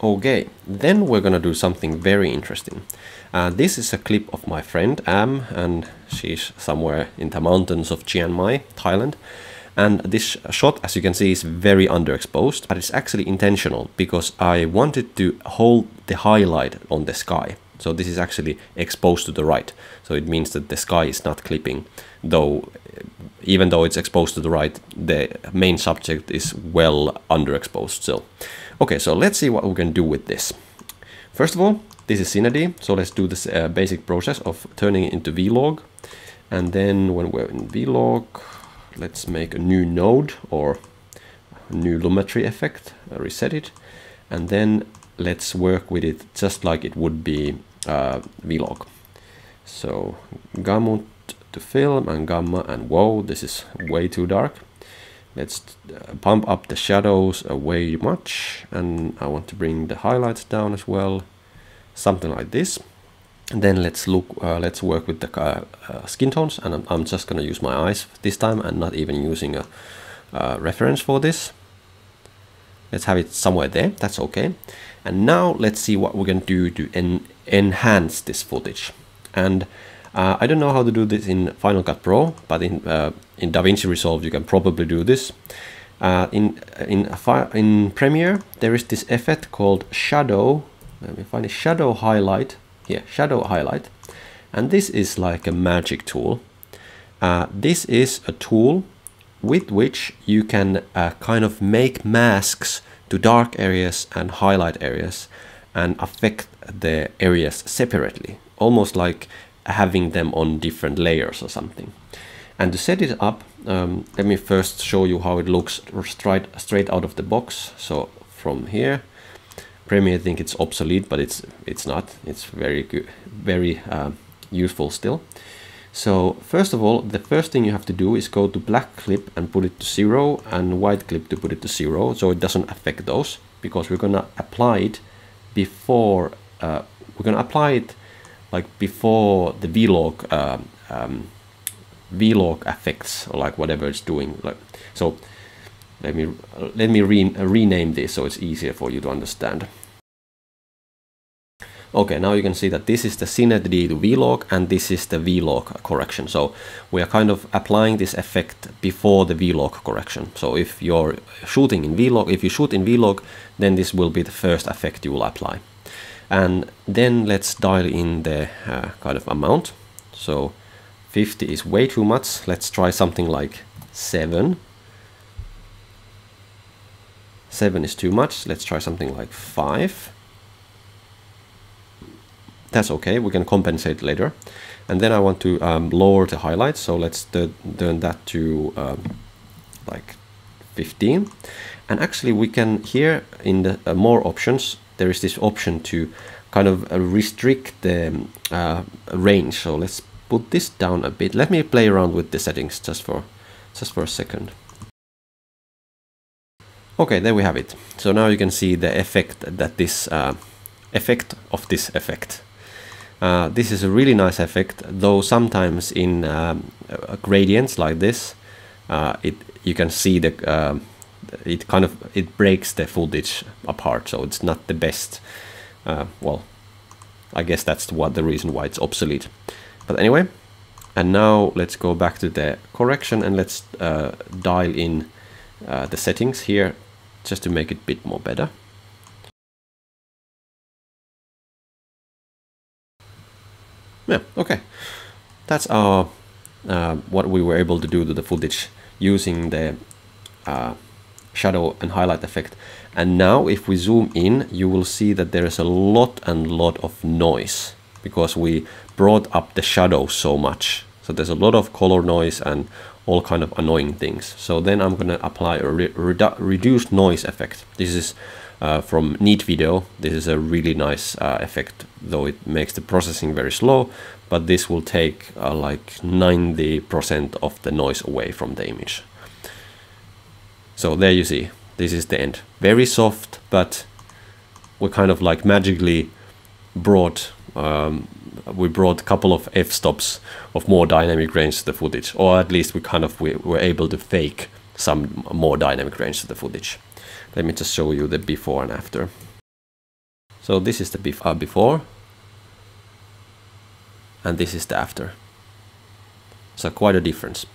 Okay, then we're gonna do something very interesting. This is a clip of my friend Am, and she's somewhere in the mountains of Chiang Mai, Thailand. And this shot, as you can see, is very underexposed, but it's actually intentional because I wanted to hold the highlight on the sky. So this is actually exposed to the right. So it means that the sky is not clipping, though even though it's exposed to the right, the main subject is well underexposed still. Okay, so let's see what we can do with this. First of all, this is Cinedy, so let's do this basic process of turning it into Vlog. And then when we're in Vlog, let's make a new node or new lumetri effect, reset it, and then let's work with it just like it would be Vlog. So gamut to film and gamma, and whoa, this is way too dark. Let's pump up the shadows way much, and I want to bring the highlights down as well, something like this. And then let's work with the skin tones, and I'm just gonna use my eyes this time and not even using a reference for this. Let's have it somewhere there, that's okay. And now let's see what we're gonna do to enhance this footage. And I don't know how to do this in Final Cut Pro, but in DaVinci Resolve you can probably do this. In Premiere there is this effect called shadow. Let me find a shadow highlight. Here, shadow highlight, and this is like a magic tool. This is a tool with which you can kind of make masks to dark areas and highlight areas and affect the areas separately, almost like having them on different layers or something. And to set it up, let me first show you how it looks straight out of the box. So from here, Premiere think it's obsolete, but it's not. It's very good, very useful still. So first of all, the first thing you have to do is go to black clip and put it to 0, and white clip to put it to 0, so it doesn't affect those, because we're gonna apply it before like before the Vlog effects, or like whatever it's doing. Like, so let me rename this so it's easier for you to understand. Okay, now you can see that this is the Cinedy to Vlog, and this is the Vlog correction. So we are kind of applying this effect before the Vlog correction. So if you're shooting in Vlog, if you shoot in Vlog, then this will be the first effect you will apply. And then let's dial in the kind of amount. So 50 is way too much. Let's try something like 7. 7 is too much. Let's try something like 5. That's okay, we can compensate later. And then I want to lower the highlights, so let's turn that to like 15. And actually we can, here in the more options, there is this option to kind of restrict the range. So let's put this down a bit. Let me play around with the settings just for a second. Okay, there we have it. So now you can see the effect that this effect of this effect. This is a really nice effect, though sometimes in gradients like this, you can see the it breaks the footage apart, so it's not the best. Well, I guess that's the reason why it's obsolete. But anyway, and now let's go back to the correction, and let's dial in the settings here just to make it a bit more better. Yeah, okay. That's our what we were able to do to the footage using the shadow and highlight effect. And now if we zoom in, you will see that there is a lot of noise because we brought up the shadows so much. So there's a lot of color noise and all kind of annoying things. So then I'm gonna apply a reduced noise effect. This is from Neat Video. This is a really nice effect, though it makes the processing very slow, but this will take like 90% of the noise away from the image. So there you see, this is the end. Very soft, but we kind of like magically brought we brought a couple of f-stops of more dynamic range to the footage, or at least we were able to fake some more dynamic range to the footage. Let me just show you the before and after. So this is the before, and this is the after. So quite a difference.